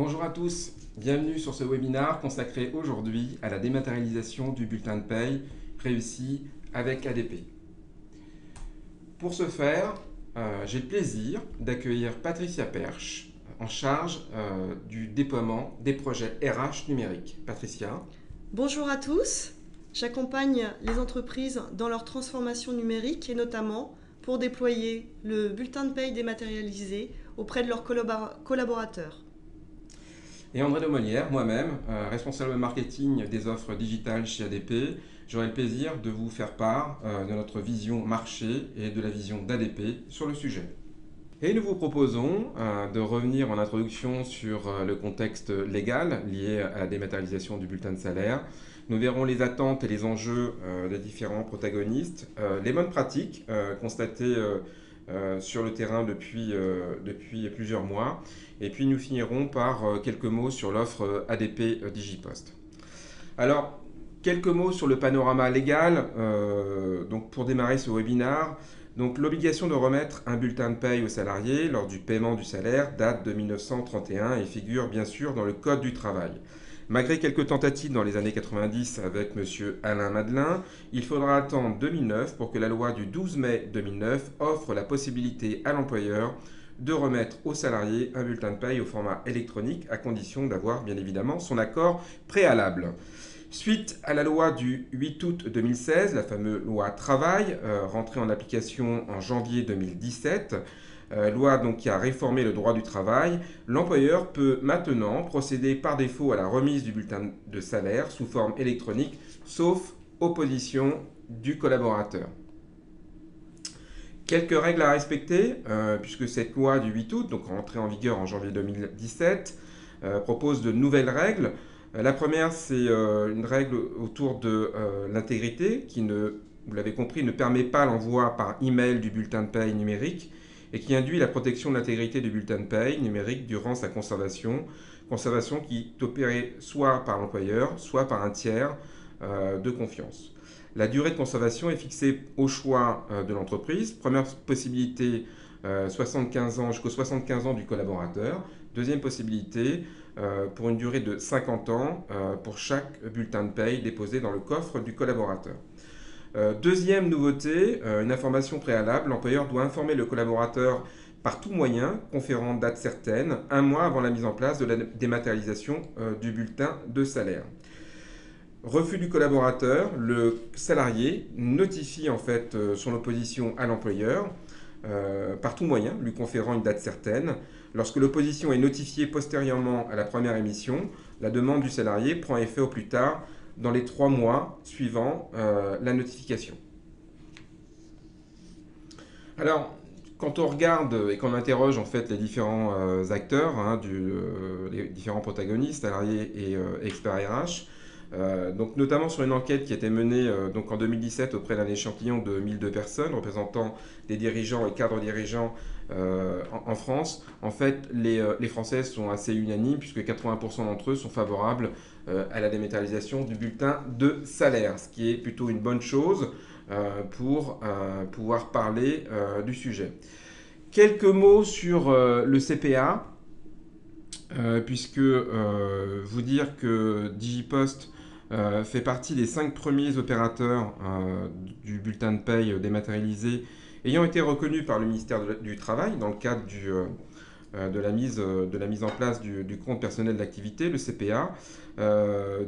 Bonjour à tous, bienvenue sur ce webinaire consacré aujourd'hui à la dématérialisation du bulletin de paye réussi avec ADP. Pour ce faire, j'ai le plaisir d'accueillir Patricia Perche, en charge du déploiement des projets RH numériques. Patricia. Bonjour à tous, j'accompagne les entreprises dans leur transformation numérique et notamment pour déployer le bulletin de paye dématérialisé auprès de leurs collaborateurs. Et André Demolière, moi-même, responsable marketing des offres digitales chez ADP, j'aurai le plaisir de vous faire part de notre vision marché et de la vision d'ADP sur le sujet. Et nous vous proposons de revenir en introduction sur le contexte légal lié à la dématérialisation du bulletin de salaire. Nous verrons les attentes et les enjeux des différents protagonistes, les bonnes pratiques constatées sur le terrain depuis plusieurs mois. Et puis nous finirons par quelques mots sur l'offre ADP Digipost. Alors, quelques mots sur le panorama légal. Donc pour démarrer ce webinaire, donc l'obligation de remettre un bulletin de paye aux salariés lors du paiement du salaire date de 1931 et figure bien sûr dans le Code du travail. Malgré quelques tentatives dans les années 90 avec M. Alain Madelin, il faudra attendre 2009 pour que la loi du 12 mai 2009 offre la possibilité à l'employeur de remettre aux salariés un bulletin de paye au format électronique à condition d'avoir bien évidemment son accord préalable. Suite à la loi du 8 août 2016, la fameuse loi Travail, rentrée en application en janvier 2017, loi donc qui a réformé le droit du travail, l'employeur peut maintenant procéder par défaut à la remise du bulletin de salaire sous forme électronique, sauf opposition du collaborateur. Quelques règles à respecter, puisque cette loi du 8 août, donc rentrée en vigueur en janvier 2017, propose de nouvelles règles. La première, c'est une règle autour de l'intégrité qui, vous l'avez compris, ne permet pas l'envoi par email du bulletin de paye numérique et qui induit la protection de l'intégrité du bulletin de paye numérique durant sa conservation qui est opérée soit par l'employeur, soit par un tiers de confiance. La durée de conservation est fixée au choix de l'entreprise. Première possibilité, 75 ans jusqu'aux 75 ans du collaborateur. Deuxième possibilité, pour une durée de 50 ans pour chaque bulletin de paye déposé dans le coffre du collaborateur. Deuxième nouveauté, une information préalable. L'employeur doit informer le collaborateur par tout moyen, conférant date certaine, un mois avant la mise en place de la dématérialisation du bulletin de salaire. Refus du collaborateur, le salarié notifie en fait son opposition à l'employeur par tout moyen, lui conférant une date certaine. Lorsque l'opposition est notifiée postérieurement à la première émission, la demande du salarié prend effet au plus tard dans les 3 mois suivant la notification. Alors, quand on regarde et qu'on interroge en fait les différents acteurs, les différents protagonistes, salariés et experts RH, donc notamment sur une enquête qui a été menée donc en 2017 auprès d'un échantillon de 1002 personnes représentant des dirigeants et cadres dirigeants en France. En fait, les Français sont assez unanimes puisque 80% d'entre eux sont favorables à la dématérialisation du bulletin de salaire, ce qui est plutôt une bonne chose pour pouvoir parler du sujet. Quelques mots sur le CPA, puisque vous dire que Digipost fait partie des 5 premiers opérateurs du bulletin de paye dématérialisé ayant été reconnus par le ministère du Travail dans le cadre de la mise en place du compte personnel d'activité, le CPA.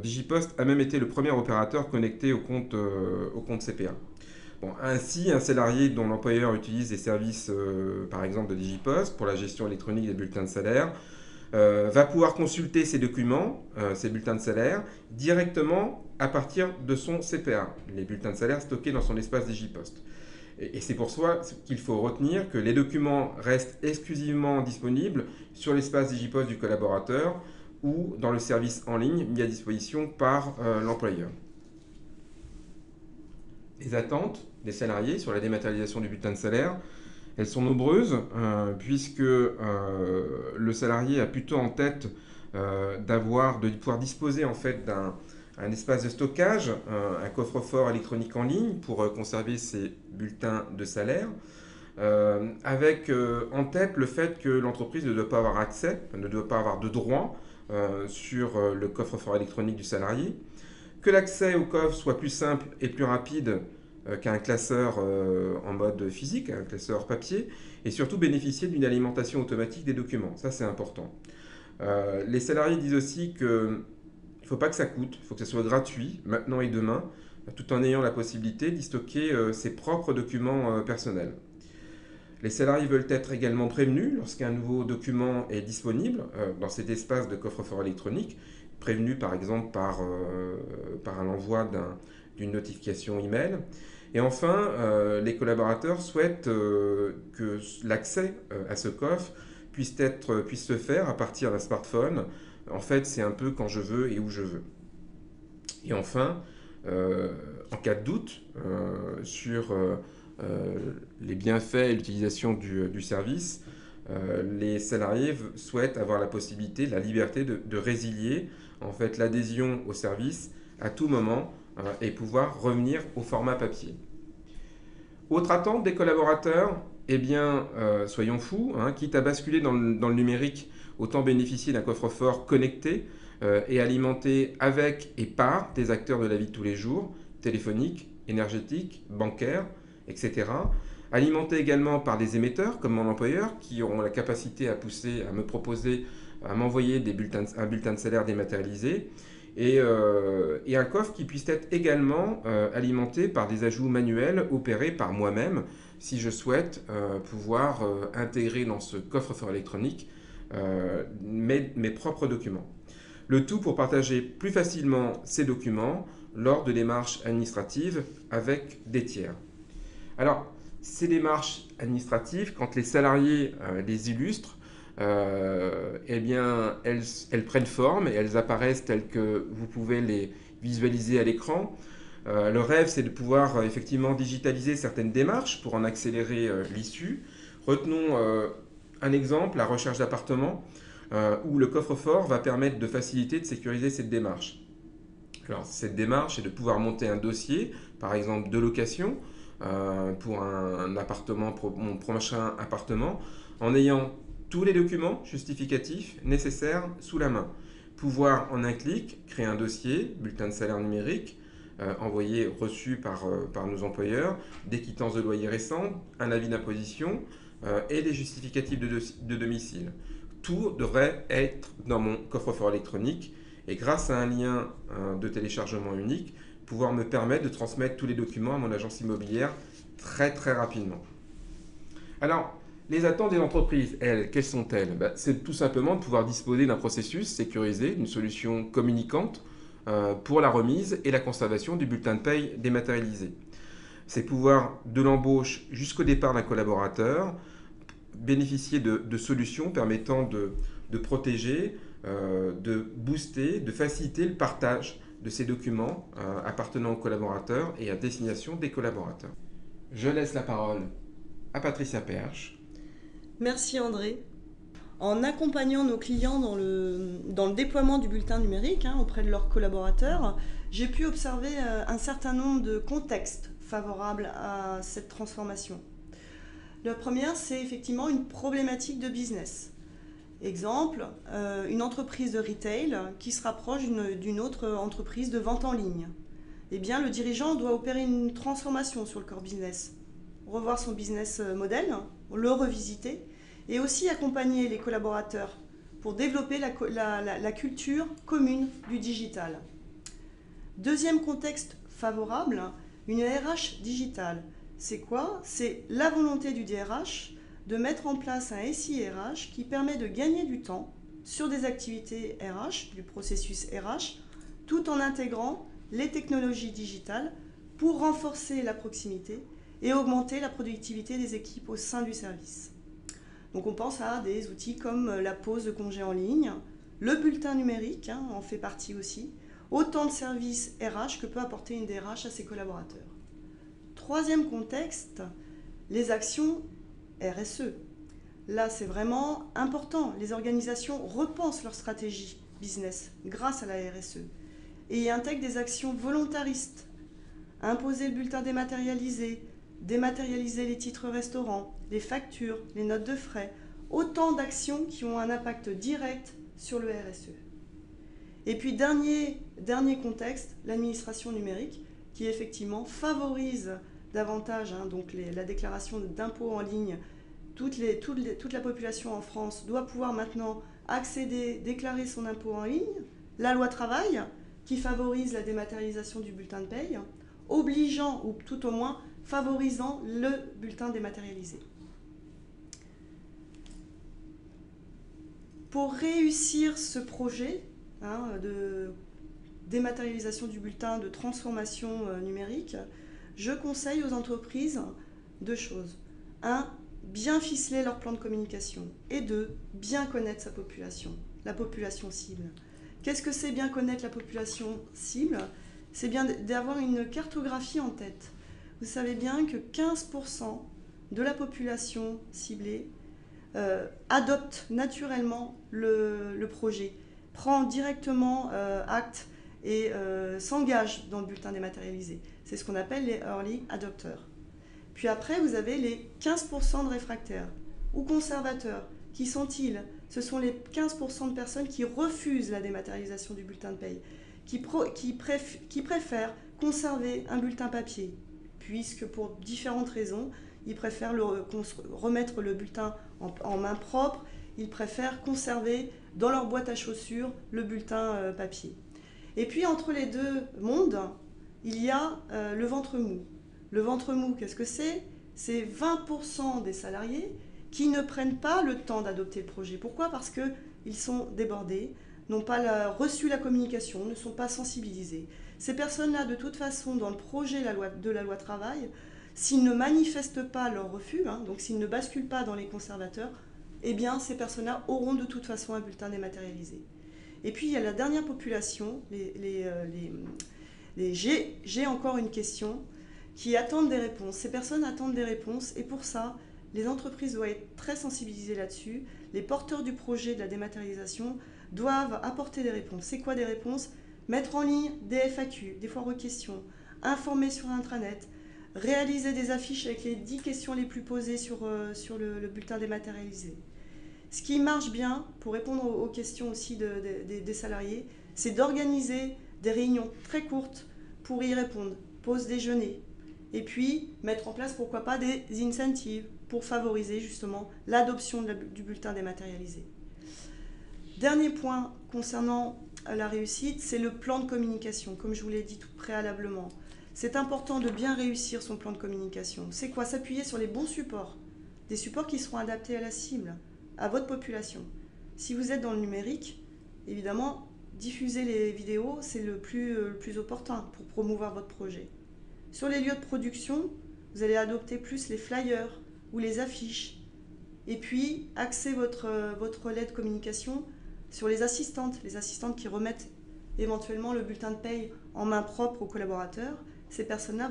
Digipost a même été le premier opérateur connecté au compte CPA. Bon, ainsi, un salarié dont l'employeur utilise les services, par exemple, de Digipost pour la gestion électronique des bulletins de salaire, va pouvoir consulter ces documents, ces bulletins de salaire, directement à partir de son CPA, les bulletins de salaire stockés dans son espace Digipost. Et c'est pour ça qu'il faut retenir que les documents restent exclusivement disponibles sur l'espace Digipost du collaborateur ou dans le service en ligne mis à disposition par l'employeur. Les attentes des salariés sur la dématérialisation du bulletin de salaire, elles sont nombreuses puisque le salarié a plutôt en tête de pouvoir disposer en fait d'un espace de stockage, un coffre-fort électronique en ligne pour conserver ses bulletins de salaire. avec en tête le fait que l'entreprise ne doit pas avoir accès, ne doit pas avoir de droit sur le coffre-fort électronique du salarié, que l'accès au coffre soit plus simple et plus rapide qu'un classeur en mode physique, un classeur papier, et surtout bénéficier d'une alimentation automatique des documents. Ça, c'est important. Les salariés disent aussi qu'il ne faut pas que ça coûte, il faut que ça soit gratuit, maintenant et demain, tout en ayant la possibilité d'y stocker ses propres documents personnels. Les salariés veulent être également prévenus lorsqu'un nouveau document est disponible dans cet espace de coffre-fort électronique, prévenus par exemple par l'envoi d'une notification email. Et enfin, les collaborateurs souhaitent que l'accès à ce coffre puisse se faire à partir d'un smartphone. En fait, c'est un peu quand je veux et où je veux. Et enfin, en cas de doute sur les bienfaits et l'utilisation du service, les salariés souhaitent avoir la possibilité, la liberté de résilier en fait l'adhésion au service à tout moment et pouvoir revenir au format papier. Autre attente des collaborateurs, eh bien, soyons fous, hein, quitte à basculer dans le numérique, autant bénéficier d'un coffre-fort connecté et alimenté avec et par des acteurs de la vie de tous les jours, téléphoniques, énergétiques, bancaires, etc. Alimenté également par des émetteurs comme mon employeur qui auront la capacité à me proposer, à m'envoyer un bulletin de salaire dématérialisé et un coffre qui puisse être également alimenté par des ajouts manuels opérés par moi-même si je souhaite pouvoir intégrer dans ce coffre-fort électronique mes propres documents. Le tout pour partager plus facilement ces documents lors de démarches administratives avec des tiers. Alors, ces démarches administratives, quand les salariés les illustrent, eh bien, elles prennent forme et elles apparaissent telles que vous pouvez les visualiser à l'écran. Le rêve, c'est de pouvoir effectivement digitaliser certaines démarches pour en accélérer l'issue. Retenons un exemple, la recherche d'appartement, où le coffre-fort va permettre de faciliter, de sécuriser cette démarche. Alors, cette démarche est de pouvoir monter un dossier, par exemple de location, pour un appartement, pour mon prochain appartement, en ayant tous les documents justificatifs nécessaires sous la main. Pouvoir en un clic créer un dossier, bulletin de salaire numérique, reçu par nos employeurs, des quittances de loyer récentes, un avis d'imposition et des justificatifs de domicile. Tout devrait être dans mon coffre-fort électronique et grâce à un lien de téléchargement unique, pouvoir me permettre de transmettre tous les documents à mon agence immobilière très très rapidement. Alors, les attentes des entreprises, elles, quelles sont-elles? C'est tout simplement de pouvoir disposer d'un processus sécurisé, d'une solution communicante pour la remise et la conservation du bulletin de paye dématérialisé. C'est pouvoir, de l'embauche jusqu'au départ d'un collaborateur, bénéficier de solutions permettant de protéger, de booster, de faciliter le partage de ces documents appartenant aux collaborateurs et à destination des collaborateurs. Je laisse la parole à Patricia Perche. Merci André. En accompagnant nos clients dans le déploiement du bulletin numérique auprès de leurs collaborateurs, j'ai pu observer un certain nombre de contextes favorables à cette transformation. La première, c'est effectivement une problématique de business. Exemple, une entreprise de retail qui se rapproche d'une autre entreprise de vente en ligne. Eh bien, le dirigeant doit opérer une transformation sur le core business, revoir son business model, le revisiter, et aussi accompagner les collaborateurs pour développer la culture commune du digital. Deuxième contexte favorable, une RH digitale. C'est quoi? C'est la volonté du DRH de mettre en place un SI-RH qui permet de gagner du temps sur des activités RH, du processus RH, tout en intégrant les technologies digitales pour renforcer la proximité et augmenter la productivité des équipes au sein du service. Donc on pense à des outils comme la pose de congé en ligne, le bulletin numérique en fait partie aussi, autant de services RH que peut apporter une DRH à ses collaborateurs. Troisième contexte, les actions RSE. Là, c'est vraiment important. Les organisations repensent leur stratégie business grâce à la RSE et y intègrent des actions volontaristes. Imposer le bulletin dématérialisé, dématérialiser les titres restaurants, les factures, les notes de frais, autant d'actions qui ont un impact direct sur le RSE. Et puis dernier contexte, l'administration numérique, qui effectivement favorise davantage donc la déclaration d'impôts en ligne. Toute la population en France doit pouvoir maintenant accéder, déclarer son impôt en ligne. La loi travail, qui favorise la dématérialisation du bulletin de paye, obligeant, ou tout au moins favorisant, le bulletin dématérialisé. Pour réussir ce projet de dématérialisation du bulletin, de transformation numérique, je conseille aux entreprises 2 choses. 1, bien ficeler leur plan de communication. Et 2, bien connaître sa population, la population cible. Qu'est-ce que c'est bien connaître la population cible? C'est bien d'avoir une cartographie en tête. Vous savez bien que 15% de la population ciblée adopte naturellement le projet, prend directement acte et s'engage dans le bulletin dématérialisé. C'est ce qu'on appelle les early adopters. Puis après, vous avez les 15% de réfractaires ou conservateurs. Qui sont-ils? Ce sont les 15% de personnes qui refusent la dématérialisation du bulletin de paye, qui préfèrent conserver un bulletin papier, puisque pour différentes raisons, ils préfèrent remettre le bulletin en main propre, ils préfèrent conserver dans leur boîte à chaussures le bulletin papier. Et puis entre les deux mondes, il y a le ventre mou. Le ventre mou, qu'est-ce que c'est? C'est 20% des salariés qui ne prennent pas le temps d'adopter le projet. Pourquoi? Parce qu'ils sont débordés, n'ont pas reçu la communication, ne sont pas sensibilisés. Ces personnes-là, de toute façon, dans le projet de la loi travail, s'ils ne manifestent pas leur refus, donc s'ils ne basculent pas dans les conservateurs, eh bien ces personnes-là auront de toute façon un bulletin dématérialisé. Et puis il y a la dernière population, j'ai encore une question, qui attendent des réponses. Ces personnes attendent des réponses et pour ça, les entreprises doivent être très sensibilisées là-dessus. Les porteurs du projet de la dématérialisation doivent apporter des réponses. C'est quoi des réponses? Mettre en ligne des FAQ, des foires aux questions, informer sur intranet, réaliser des affiches avec les 10 questions les plus posées sur le bulletin dématérialisé. Ce qui marche bien, pour répondre aux questions aussi des salariés, c'est d'organiser des réunions très courtes pour y répondre. Pause déjeuner. Et puis, mettre en place, pourquoi pas, des incentives pour favoriser justement l'adoption du bulletin dématérialisé. Dernier point concernant la réussite, c'est le plan de communication, comme je vous l'ai dit tout préalablement. C'est important de bien réussir son plan de communication. C'est quoi? S'appuyer sur les bons supports, des supports qui seront adaptés à la cible, à votre population. Si vous êtes dans le numérique, évidemment, diffuser les vidéos, c'est le plus opportun pour promouvoir votre projet. Sur les lieux de production, vous allez adopter plus les flyers ou les affiches. Et puis, axer votre relais de communication sur les assistantes qui remettent éventuellement le bulletin de paye en main propre aux collaborateurs. Ces personnes-là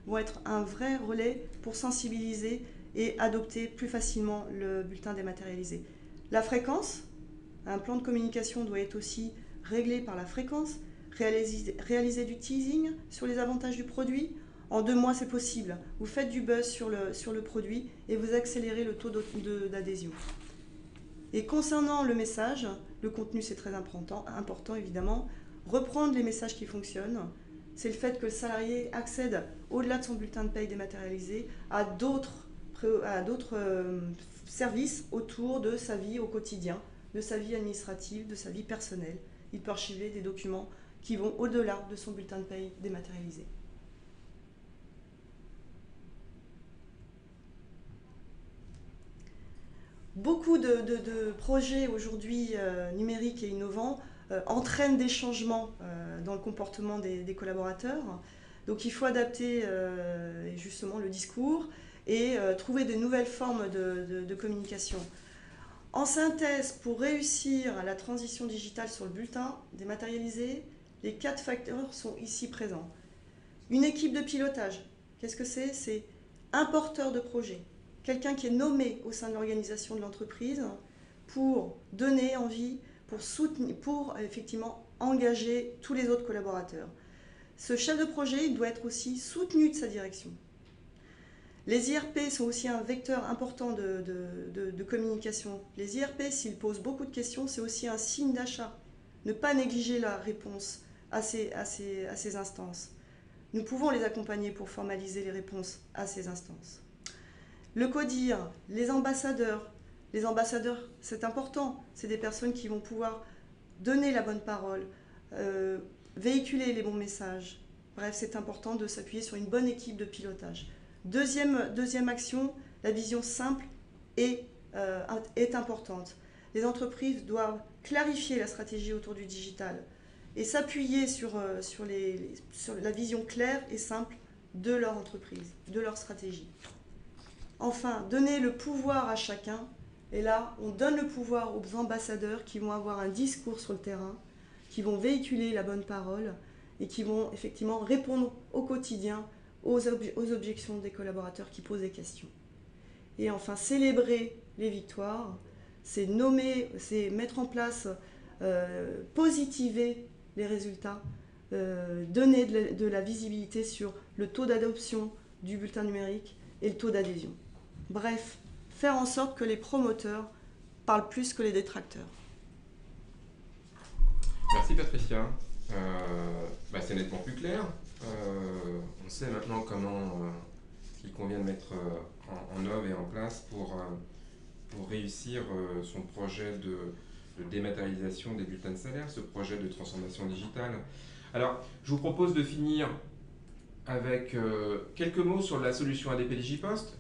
vont être un vrai relais pour sensibiliser et adopter plus facilement le bulletin dématérialisé. La fréquence, un plan de communication doit être aussi réglé par la fréquence, réaliser du teasing sur les avantages du produit. En 2 mois, c'est possible. Vous faites du buzz sur le produit et vous accélérez le taux d'adhésion. Et concernant le message, le contenu c'est très important évidemment. Reprendre les messages qui fonctionnent, c'est le fait que le salarié accède au-delà de son bulletin de paye dématérialisé à d'autres services autour de sa vie au quotidien, de sa vie administrative, de sa vie personnelle. Il peut archiver des documents qui vont au-delà de son bulletin de paye dématérialisé. Beaucoup de projets aujourd'hui numériques et innovants entraînent des changements dans le comportement des collaborateurs. Donc il faut adapter justement le discours et trouver de nouvelles formes de communication. En synthèse, pour réussir la transition digitale sur le bulletin dématérialisé, les 4 facteurs sont ici présents. Une équipe de pilotage, qu'est-ce que c'est? C'est un porteur de projet, quelqu'un qui est nommé au sein de l'organisation de l'entreprise pour donner envie, pour soutenir, pour effectivement engager tous les autres collaborateurs. Ce chef de projet, il doit être aussi soutenu de sa direction. Les IRP sont aussi un vecteur important de communication. Les IRP, s'ils posent beaucoup de questions, c'est aussi un signe d'achat. Ne pas négliger la réponse à ces instances. Nous pouvons les accompagner pour formaliser les réponses à ces instances. Le CODIR, les ambassadeurs, c'est important. C'est des personnes qui vont pouvoir donner la bonne parole, véhiculer les bons messages. Bref, c'est important de s'appuyer sur une bonne équipe de pilotage. Deuxième action, la vision simple est importante. Les entreprises doivent clarifier la stratégie autour du digital et s'appuyer sur la vision claire et simple de leur entreprise, de leur stratégie. Enfin, donner le pouvoir à chacun. Et là, on donne le pouvoir aux ambassadeurs qui vont avoir un discours sur le terrain, qui vont véhiculer la bonne parole et qui vont effectivement répondre au quotidien aux objections des collaborateurs qui posent des questions. Et enfin, célébrer les victoires, c'est mettre en place, positiver les résultats, donner de la visibilité sur le taux d'adoption du bulletin numérique et le taux d'adhésion. Bref, faire en sorte que les promoteurs parlent plus que les détracteurs. Merci Patricia. C'est nettement plus clair. On sait maintenant comment il convient de mettre en œuvre et en place pour réussir son projet de dématérialisation des bulletins de salaire, ce projet de transformation digitale. Alors, je vous propose de finir avec quelques mots sur la solution ADP Digipost,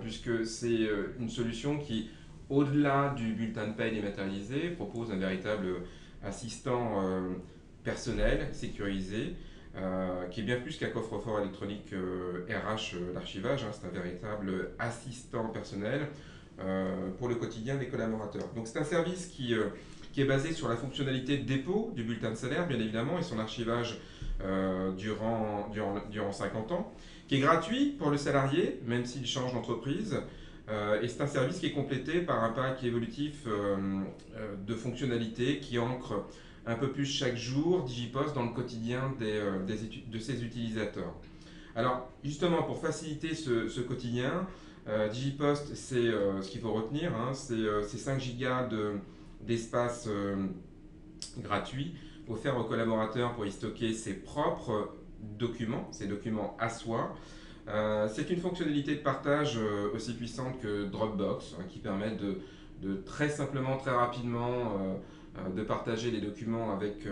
puisque c'est une solution qui, au-delà du bulletin de paie dématérialisé, propose un véritable assistant personnel, sécurisé, qui est bien plus qu'un coffre-fort électronique RH d'archivage. C'est un véritable assistant personnel pour le quotidien des collaborateurs. Donc c'est un service qui est basé sur la fonctionnalité de dépôt du bulletin de salaire, bien évidemment, et son archivage durant 50 ans, qui est gratuit pour le salarié, même s'il change d'entreprise. Et c'est un service qui est complété par un pack évolutif de fonctionnalités qui ancre un peu plus chaque jour Digipost dans le quotidien de ses utilisateurs. Alors justement, pour faciliter ce quotidien, Digipost, c'est ce qu'il faut retenir, c'est 5 gigas d'espace gratuit offert aux collaborateurs pour y stocker ses propres documents, ses documents à soi. C'est une fonctionnalité de partage aussi puissante que Dropbox, qui permet de très simplement, très rapidement de partager les documents avec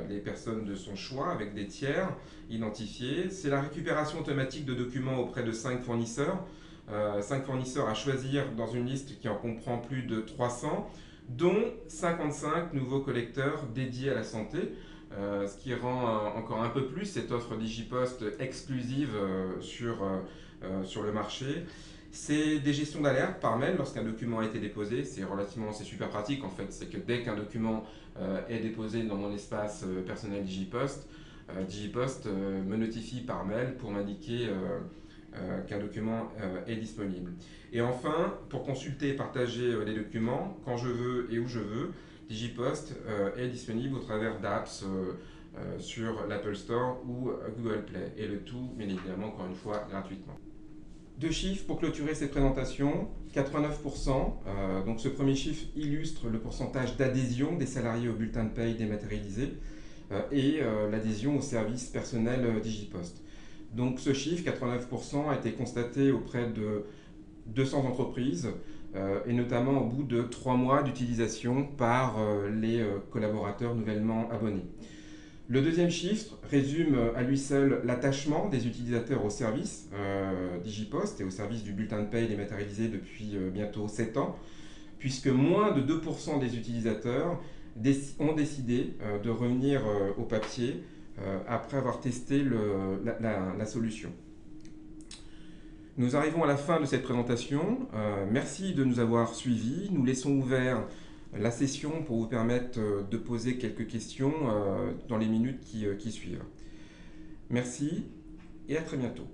les personnes de son choix, avec des tiers identifiés. C'est la récupération automatique de documents auprès de 5 fournisseurs. 5 fournisseurs à choisir dans une liste qui en comprend plus de 300, dont 55 nouveaux collecteurs dédiés à la santé. Ce qui rend encore un peu plus cette offre Digipost exclusive sur le marché. C'est des gestions d'alerte par mail lorsqu'un document a été déposé. C'est super pratique en fait. C'est que dès qu'un document est déposé dans mon espace personnel Digipost, Digipost me notifie par mail pour m'indiquer qu'un document est disponible. Et enfin, pour consulter et partager les documents quand je veux et où je veux, Digipost est disponible au travers d'apps sur l'Apple Store ou Google Play. Et le tout, bien évidemment, encore une fois, gratuitement. 2 chiffres pour clôturer cette présentation. 89%. Donc ce premier chiffre illustre le pourcentage d'adhésion des salariés au bulletin de paye dématérialisé et l'adhésion au service personnel Digipost. Donc ce chiffre, 89%, a été constaté auprès de 200 entreprises et notamment au bout de 3 mois d'utilisation par les collaborateurs nouvellement abonnés. Le deuxième chiffre résume à lui seul l'attachement des utilisateurs au service Digipost et au service du bulletin de paye dématérialisé depuis bientôt 7 ans, puisque moins de 2% des utilisateurs ont décidé de revenir au papier après avoir testé la solution. Nous arrivons à la fin de cette présentation. Merci de nous avoir suivis. Nous laissons ouvert la session pour vous permettre de poser quelques questions dans les minutes qui suivent. Merci et à très bientôt.